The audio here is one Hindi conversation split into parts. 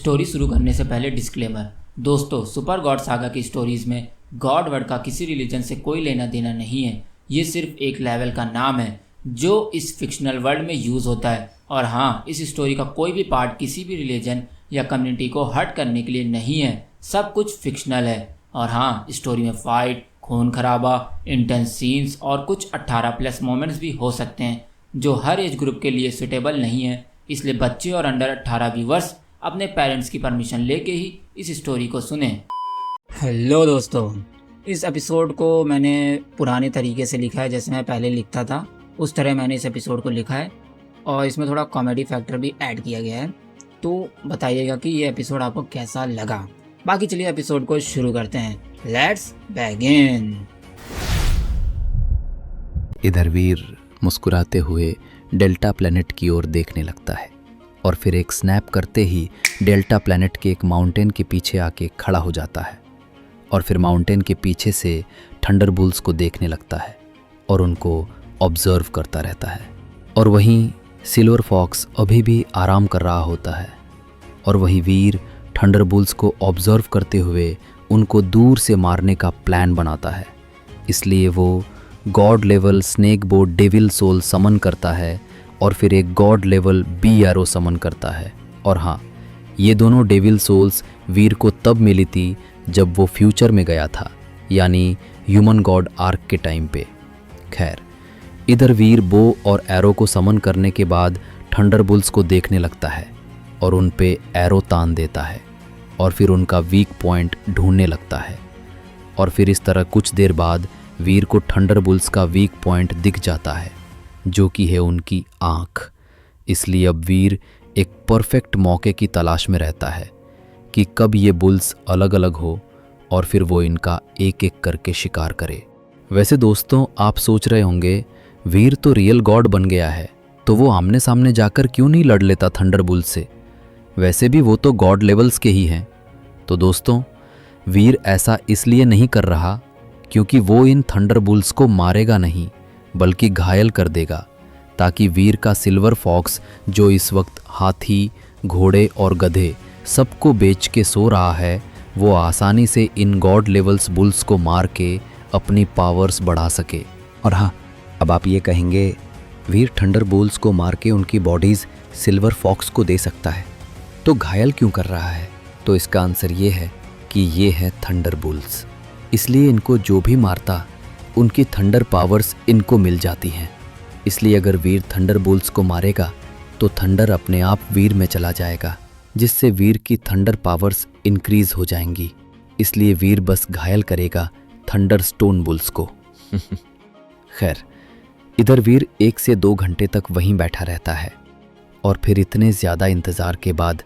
स्टोरी शुरू करने से पहले डिस्क्लेमर। दोस्तों, सुपर गॉड सागा की स्टोरीज़ में गॉड वर्ड का किसी रिलीजन से कोई लेना देना नहीं है। ये सिर्फ एक लेवल का नाम है जो इस फिक्शनल वर्ल्ड में यूज़ होता है। और हाँ, इस स्टोरी का कोई भी पार्ट किसी भी रिलीजन या कम्युनिटी को हर्ट करने के लिए नहीं है। सब कुछ फिक्शनल है। और हाँ, स्टोरी में फाइट, खून खराबा, इंटेंस सीन्स और कुछ 18+ मोमेंट्स भी हो सकते हैं जो हर एज ग्रुप के लिए सुटेबल नहीं है। इसलिए बच्चे और अंडर 18 व्यूवर्स अपने पेरेंट्स की परमिशन लेके ही इस स्टोरी को सुने। हेलो दोस्तों, इस एपिसोड को मैंने पुराने तरीके से लिखा है, जैसे मैं पहले लिखता था उस तरह मैंने इस एपिसोड को लिखा है और इसमें थोड़ा कॉमेडी फैक्टर भी ऐड किया गया है। तो बताइएगा कि ये एपिसोड आपको कैसा लगा। बाकी चलिए एपिसोड को शुरू करते हैं। Let's begin. इधर वीर मुस्कुराते हुए डेल्टा प्लैनेट की ओर देखने लगता है और फिर एक स्नैप करते ही डेल्टा प्लैनेट के एक माउंटेन के पीछे आके खड़ा हो जाता है और फिर माउंटेन के पीछे से थंडरबोल्ट्स को देखने लगता है और उनको ऑब्जर्व करता रहता है। और वहीं सिल्वर फॉक्स अभी भी आराम कर रहा होता है और वही वीर थंडरबोल्ट्स को ऑब्जर्व करते हुए उनको दूर से मारने का प्लान बनाता है। इसलिए वो god level snake boat devil soul summon करता है और फिर एक god level bee arrow summon करता है। और हाँ, ये दोनों डेविल सोल्स वीर को तब मिली थी जब वो फ्यूचर में गया था, यानी ह्यूमन गॉड आर्क के टाइम पे। खैर, इधर वीर बो और एरो को समन करने के बाद थंडरबोल्ट्स को देखने लगता है और उन पे एरो तान देता है और फिर उनका वीक पॉइंट ढूंढने लगता है। और फिर इस तरह कुछ देर बाद वीर को थंडरबोल्ट्स का वीक पॉइंट दिख जाता है, जो कि है उनकी आँख। इसलिए अब वीर एक परफेक्ट मौके की तलाश में रहता है कि कब ये बुल्स अलग अलग हो और फिर वो इनका एक एक करके शिकार करे। वैसे दोस्तों, आप सोच रहे होंगे वीर तो रियल गॉड बन गया है, तो वो आमने सामने जाकर क्यों नहीं लड़ लेता थंडरबोल्ट से? वैसे भी वो तो गॉड लेवल्स के ही हैं। तो दोस्तों, वीर ऐसा इसलिए नहीं कर रहा क्योंकि वो इन थंडरबोल्ट्स को मारेगा नहीं बल्कि घायल कर देगा, ताकि वीर का सिल्वर फॉक्स जो इस वक्त हाथी, घोड़े और गधे सबको बेच के सो रहा है, वो आसानी से इन गॉड लेवल्स बुल्स को मार के अपनी पावर्स बढ़ा सके। और हाँ, अब आप ये कहेंगे वीर थंडरबोल्ट्स को मार के उनकी बॉडीज़ सिल्वर फॉक्स को दे सकता है, तो घायल क्यों कर रहा है? तो इसका आंसर ये है कि ये है थंडरबोल्ट्स। इसलिए इनको जो भी मारता उनकी थंडर पावर्स इनको मिल जाती हैं। इसलिए अगर वीर थंडरबोल्ट्स को मारेगा तो थंडर अपने आप वीर में चला जाएगा, जिससे वीर की थंडर पावर्स इंक्रीज हो जाएंगी। इसलिए वीर बस घायल करेगा थंडर स्टोन बुल्स को। खैर, इधर वीर 1 से 2 घंटे तक वहीं बैठा रहता है और फिर इतने ज़्यादा इंतज़ार के बाद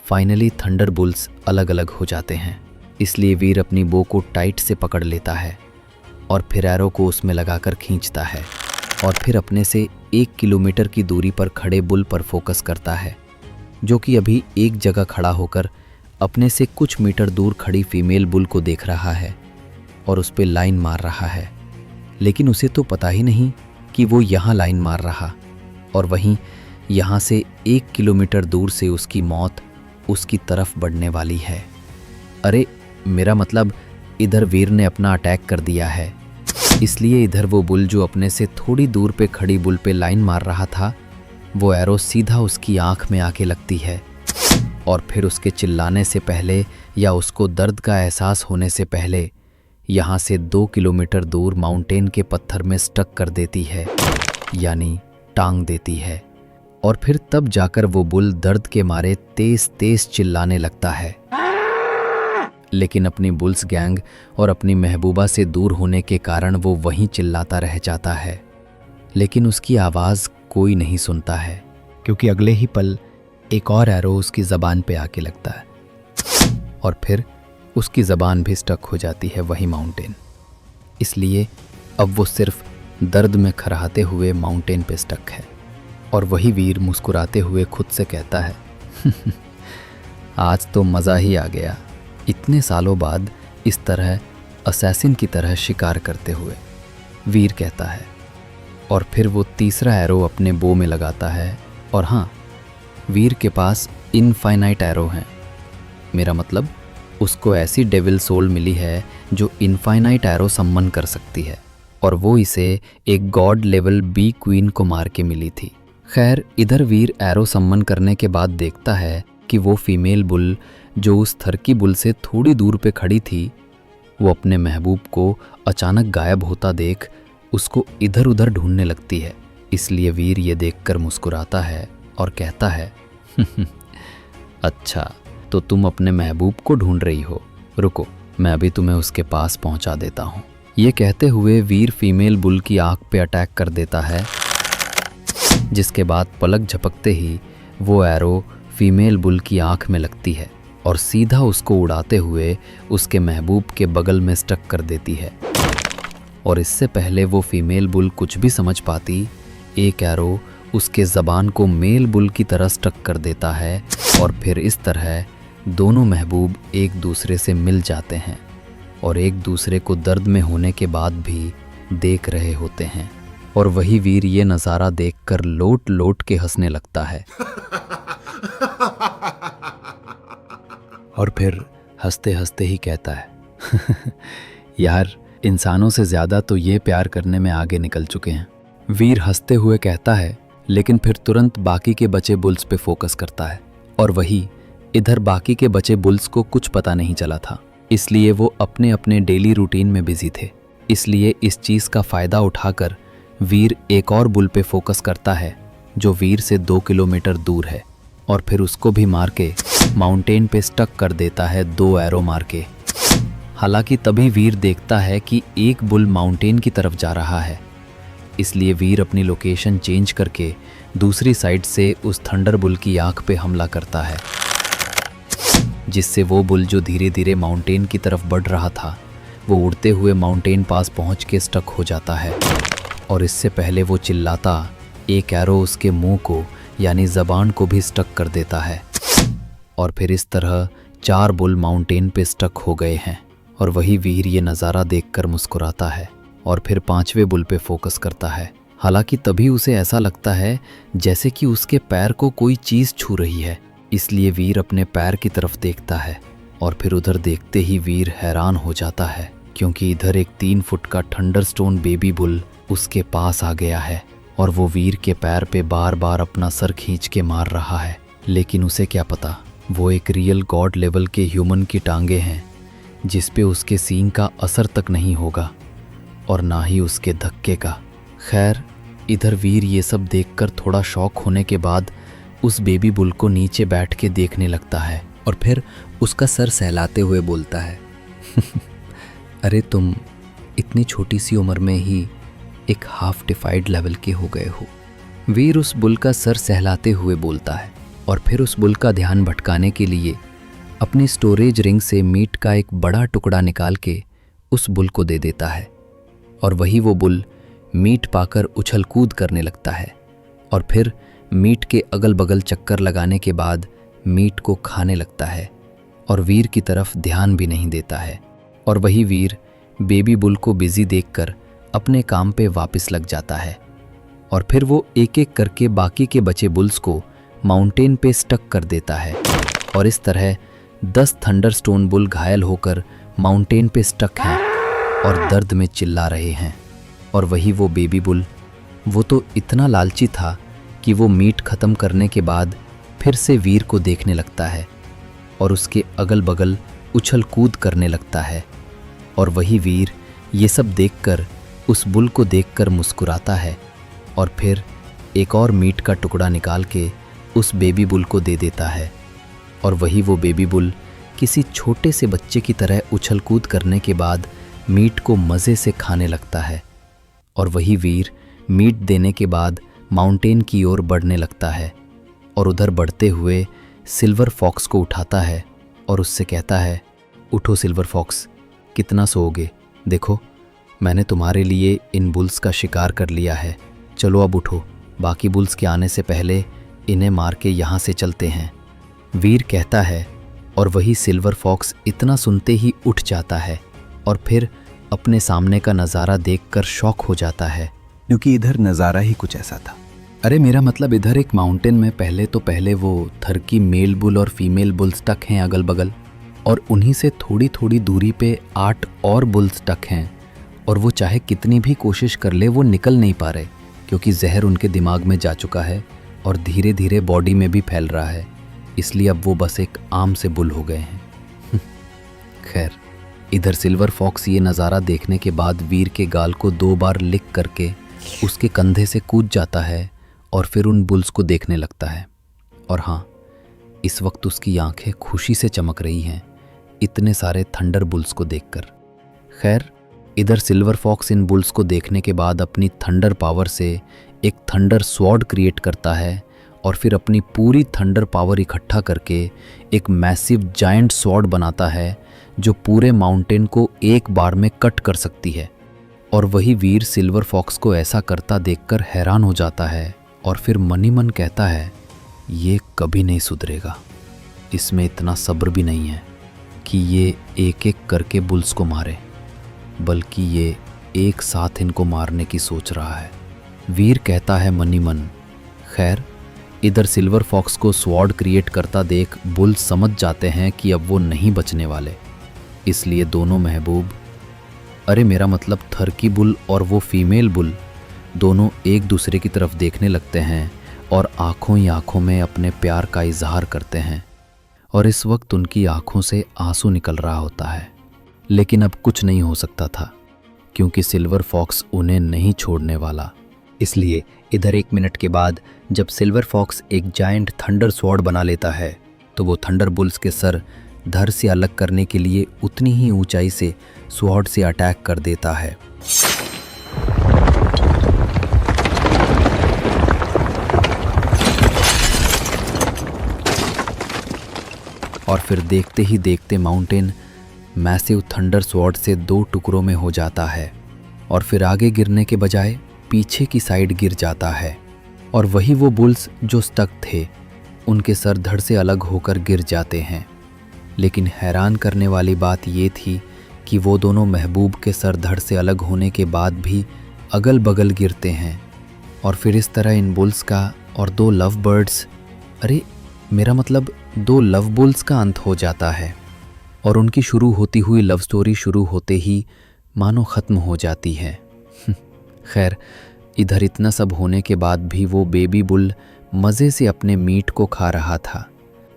फाइनली थंडरबोल्ट्स अलग अलग हो जाते हैं। इसलिए वीर अपनी बो को टाइट से पकड़ लेता है और फिर एरो को उसमें लगाकर खींचता है और फिर अपने से 1 किलोमीटर की दूरी पर खड़े बुल पर फोकस करता है, जो कि अभी एक जगह खड़ा होकर अपने से कुछ मीटर दूर खड़ी फीमेल बुल को देख रहा है और उस पर लाइन मार रहा है। लेकिन उसे तो पता ही नहीं कि वो यहाँ लाइन मार रहा और वहीं यहाँ से 1 किलोमीटर दूर से उसकी मौत उसकी तरफ बढ़ने वाली है। अरे, मेरा मतलब इधर वीर ने अपना अटैक कर दिया है। इसलिए इधर वो बुल जो अपने से थोड़ी दूर पे खड़ी बुल पे लाइन मार रहा था, वो एरो सीधा उसकी आंख में आके लगती है और फिर उसके चिल्लाने से पहले या उसको दर्द का एहसास होने से पहले यहाँ से 2 किलोमीटर दूर माउंटेन के पत्थर में स्टक कर देती है, यानी टांग देती है। और फिर तब जाकर वो बुल दर्द के मारे तेज तेज चिल्लाने लगता है। लेकिन अपनी बुल्स गैंग और अपनी महबूबा से दूर होने के कारण वो वहीं चिल्लाता रह जाता है, लेकिन उसकी आवाज़ कोई नहीं सुनता है, क्योंकि अगले ही पल एक और एरो उसकी ज़बान पे आके लगता है और फिर उसकी ज़बान भी स्टक हो जाती है वही माउंटेन। इसलिए अब वो सिर्फ दर्द में खर्राते हुए माउंटेन पे स्टक है और वही वीर मुस्कुराते हुए खुद से कहता है, आज तो मज़ा ही आ गया, इतने सालों बाद इस तरह असैसिन की तरह शिकार करते हुए, वीर कहता है। और फिर वो तीसरा एरो अपने बो में लगाता है और हाँ, वीर के पास इनफाइनाइट एरो हैं मेरा मतलब उसको ऐसी डेविल सोल मिली है जो इनफाइनाइट एरो सम्मन कर सकती है, और वो इसे एक गॉड लेवल बी क्वीन को मार के मिली थी। खैर, इधर वीर एरो सम्मन करने के बाद देखता है कि वो फीमेल बुल जो उस थरकी बुल से थोड़ी दूर पे खड़ी थी, वो अपने महबूब को अचानक गायब होता देख उसको इधर उधर ढूंढने लगती है। इसलिए वीर ये देखकर मुस्कुराता है और कहता है अच्छा, तो तुम अपने महबूब को ढूंढ रही हो, रुको मैं अभी तुम्हें उसके पास पहुंचा देता हूं। ये कहते हुए वीर फीमेल बुल की आंख पे अटैक कर देता है, जिसके बाद पलक झपकते ही वो एरो फीमेल बुल की आंख में लगती है और सीधा उसको उड़ाते हुए उसके महबूब के बगल में स्टक कर देती है। और इससे पहले वो फीमेल बुल कुछ भी समझ पाती, एक एरो उसके ज़बान को मेल बुल की तरह स्टक कर देता है और फिर इस तरह दोनों महबूब एक दूसरे से मिल जाते हैं और एक दूसरे को दर्द में होने के बाद भी देख रहे होते हैं। और वही वीर ये नज़ारा देखकर लोट लोट के हंसने लगता है और फिर हंसते हंसते ही कहता है यार, इंसानों से ज़्यादा तो ये प्यार करने में आगे निकल चुके हैं। वीर हंसते हुए कहता है, लेकिन फिर तुरंत बाकी के बचे बुल्स पे फोकस करता है। और वही इधर बाकी के बचे बुल्स को कुछ पता नहीं चला था, इसलिए वो अपने अपने डेली रूटीन में बिजी थे। इसलिए इस चीज़ का फ़ायदा उठाकर वीर एक और बुल पे फोकस करता है जो वीर से 2 किलोमीटर दूर है, और फिर उसको भी मार के माउंटेन पे स्टक कर देता है 2 एरो मार के। हालांकि तभी वीर देखता है कि एक बुल माउंटेन की तरफ जा रहा है, इसलिए वीर अपनी लोकेशन चेंज करके दूसरी साइड से उस थंडर बुल की आंख पे हमला करता है, जिससे वो बुल जो धीरे धीरे माउंटेन की तरफ बढ़ रहा था, वो उड़ते हुए माउंटेन पास पहुंच के स्टक हो जाता है। और इससे पहले वो चिल्लाता, एक एरो उसके मुंह को यानी ज़बान को भी स्टक कर देता है। और फिर इस तरह 4 बुल माउंटेन पे स्टक हो गए हैं। और वही वीर ये नज़ारा देखकर मुस्कुराता है और फिर 5वें बुल पे फोकस करता है। हालांकि तभी उसे ऐसा लगता है जैसे कि उसके पैर को कोई चीज़ छू रही है, इसलिए वीर अपने पैर की तरफ देखता है। और फिर उधर देखते ही वीर हैरान हो जाता है, क्योंकि इधर एक 3 फुट का थंडरस्टोन बेबी बुल उसके पास आ गया है और वो वीर के पैर पे बार बार अपना सर खींच के मार रहा है। लेकिन उसे क्या पता, वो एक रियल गॉड लेवल के ह्यूमन की टांगे हैं, जिस पे उसके सींग का असर तक नहीं होगा और ना ही उसके धक्के का। खैर, इधर वीर ये सब देखकर थोड़ा शॉक होने के बाद उस बेबी बुल को नीचे बैठ के देखने लगता है और फिर उसका सर सहलाते हुए बोलता है अरे तुम इतनी छोटी सी उम्र में ही एक हाफ डिफाइड लेवल के हो गए हो। वीर उस बुल का सर सहलाते हुए बोलता है और फिर उस बुल का ध्यान भटकाने के लिए अपनी स्टोरेज रिंग से मीट का एक बड़ा टुकड़ा निकाल के उस बुल को दे देता है। और वही वो बुल मीट पाकर उछल कूद करने लगता है और फिर मीट के अगल बगल चक्कर लगाने के बाद मीट को खाने लगता है और वीर की तरफ ध्यान भी नहीं देता है। और वही वीर बेबी बुल को बिजी देखकर अपने काम पे वापस लग जाता है और फिर वो एक एक करके बाकी के बचे बुल्स को माउंटेन पे स्टक कर देता है। और इस तरह 10 थंडरस्टोन बुल घायल होकर माउंटेन पे स्टक हैं और दर्द में चिल्ला रहे हैं। और वही वो बेबी बुल, वो तो इतना लालची था कि वो मीट ख़त्म करने के बाद फिर से वीर को देखने लगता है और उसके अगल बगल उछल कूद करने लगता है। और वही वीर ये सब देखकर उस बुल को देखकर मुस्कुराता है और फिर एक और मीट का टुकड़ा निकाल के उस बेबी बुल को दे देता है। और वही वो बेबी बुल किसी छोटे से बच्चे की तरह उछल कूद करने के बाद मीट को मज़े से खाने लगता है। और वही वीर मीट देने के बाद माउंटेन की ओर बढ़ने लगता है और उधर बढ़ते हुए सिल्वर फॉक्स को उठाता है और उससे कहता है, उठो सिल्वर फॉक्स, कितना सोओगे? देखो, मैंने तुम्हारे लिए इन बुल्स का शिकार कर लिया है। चलो अब उठो, बाकी बुल्स के आने से पहले इन्हें मार के यहाँ से चलते हैं। वीर कहता है और वही सिल्वर फॉक्स इतना सुनते ही उठ जाता है और फिर अपने सामने का नज़ारा देखकर शॉक हो जाता है, क्योंकि इधर नज़ारा ही कुछ ऐसा था। अरे मेरा मतलब इधर एक माउंटेन में पहले वो थर्की मेल बुल और फीमेल बुल स्टक हैं अगल बगल, और उन्हीं से थोड़ी थोड़ी दूरी पे 8 और बुल स्टक हैं, और वो चाहे कितनी भी कोशिश कर ले वो निकल नहीं पा रहे, क्योंकि जहर उनके दिमाग में जा चुका है और धीरे धीरे बॉडी में भी फैल रहा है, इसलिए अब वो बस एक आम से बुल हो गए हैं। खैर, इधर सिल्वर फॉक्स ये नज़ारा देखने के बाद वीर के गाल को 2 बार लिक करके उसके कंधे से कूद जाता है और फिर उन बुल्स को देखने लगता है। और हाँ, इस वक्त उसकी आंखें खुशी से चमक रही हैं इतने सारे थंडर बुल्स को देखकर। खैर, इधर सिल्वर फॉक्स इन बुल्स को देखने के बाद अपनी थंडर पावर से एक थंडर स्वॉर्ड क्रिएट करता है और फिर अपनी पूरी थंडर पावर इकट्ठा करके एक मैसिव जायंट स्वॉर्ड बनाता है जो पूरे माउंटेन को एक बार में कट कर सकती है। और वही वीर सिल्वर फॉक्स को ऐसा करता देखकर हैरान हो जाता है और फिर मन ही मन कहता है, ये कभी नहीं सुधरेगा, इसमें इतना सब्र भी नहीं है कि ये एक एक करके बुल्स को मारे, बल्कि ये एक साथ इनको मारने की सोच रहा है, वीर कहता है मन ही मन। खैर, इधर सिल्वर फॉक्स को स्वॉर्ड क्रिएट करता देख बुल समझ जाते हैं कि अब वो नहीं बचने वाले, इसलिए दोनों महबूब, अरे मेरा मतलब थर्की बुल और वो फीमेल बुल, दोनों एक दूसरे की तरफ देखने लगते हैं और आंखों ही आंखों में अपने प्यार का इजहार करते हैं। और इस वक्त उनकी आंखों से आंसू निकल रहा होता है, लेकिन अब कुछ नहीं हो सकता था क्योंकि सिल्वर फॉक्स उन्हें नहीं छोड़ने वाला। इसलिए इधर 1 मिनट के बाद जब सिल्वर फॉक्स एक जायंट थंडर स्वॉर्ड बना लेता है तो वो थंडर बुल्स के सर धड़ से अलग करने के लिए उतनी ही ऊंचाई से स्वॉर्ड से अटैक कर देता है। और फिर देखते ही देखते माउंटेन मैसिव थंडर स्वॉर्ड से 2 टुकड़ों में हो जाता है और फिर आगे गिरने के बजाय पीछे की साइड गिर जाता है। और वही वो बुल्स जो स्टक थे, उनके सर धड़ से अलग होकर गिर जाते हैं। लेकिन हैरान करने वाली बात ये थी कि वो दोनों महबूब के सर धड़ से अलग होने के बाद भी अगल बगल गिरते हैं। और फिर इस तरह इन बुल्स का और 2 लव बर्ड्स, अरे मेरा मतलब 2 लव बुल्स का अंत हो जाता है और उनकी शुरू होती हुई लव स्टोरी शुरू होते ही मानो ख़त्म हो जाती है। खैर, इधर इतना सब होने के बाद भी वो बेबी बुल मज़े से अपने मीट को खा रहा था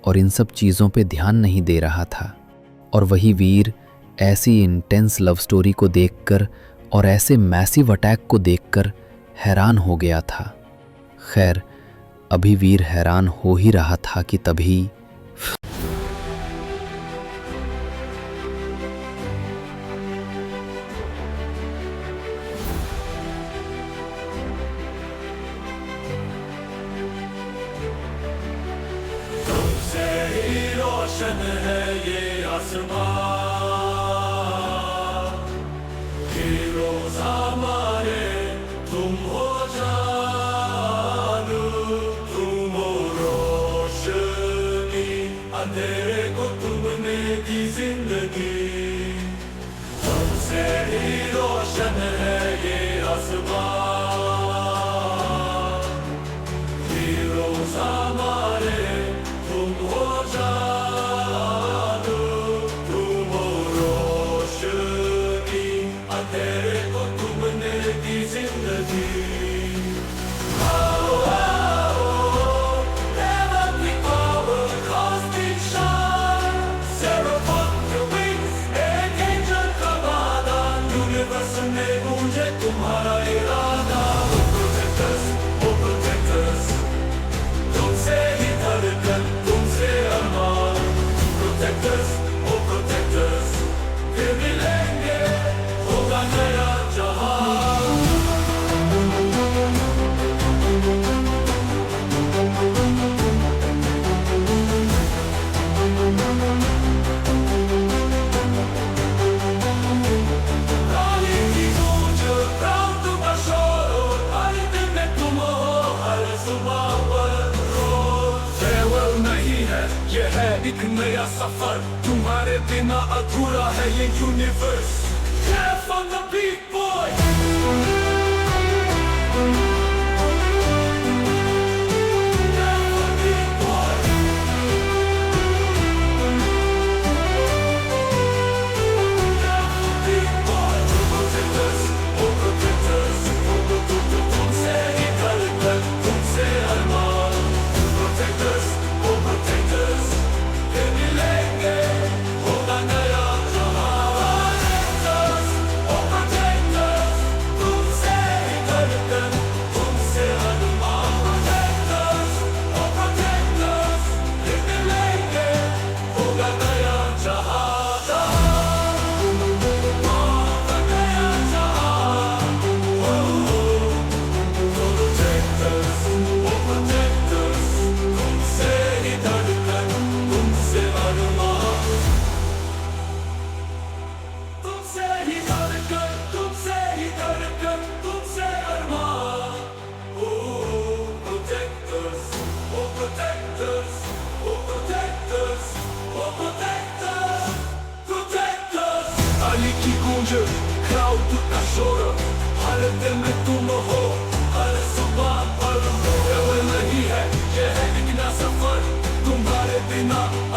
और इन सब चीज़ों पे ध्यान नहीं दे रहा था। और वही वीर ऐसी इंटेंस लव स्टोरी को देखकर और ऐसे मैसिव अटैक को देखकर हैरान हो गया था। खैर, अभी वीर हैरान हो ही रहा था कि तभी रोशन है ये आसमां, हीरोज़ हमारे तुम हो जानू, तुम हो रोशनी, अंधेरे को तुमने दी जिंदगी, तुमसे ही रोशन है ये आसमां, हीरोज़ हमारे तुम हो जानू, तुम हो रोशनी, अंधेरे को तुमने दी जिंदगी। आओ आओ, never be our cosmic shine, seraph on your wings, एक angel का वादा, universe ने मुझे तुम्हारा इरादा, oh protect us, oh protect us, तुमसे ही धड़कन, तुमसे अरमान, protect us, oh protect us, फिर मिलेंगे, होगा नया जहां। रानी की गूंज, प्रांत का शोर, हर दिन में तुम हो, हर सुबह पर रोज। farewell नहीं है, ये है एक नया सफर, तुम्हारे बिना अधूरा है ये universe. Death on the beat boy,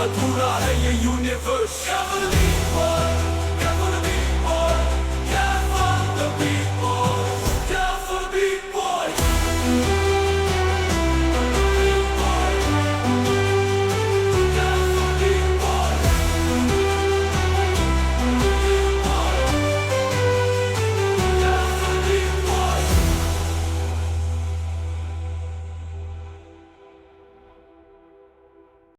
अधूरा है ये यूनिवर्स।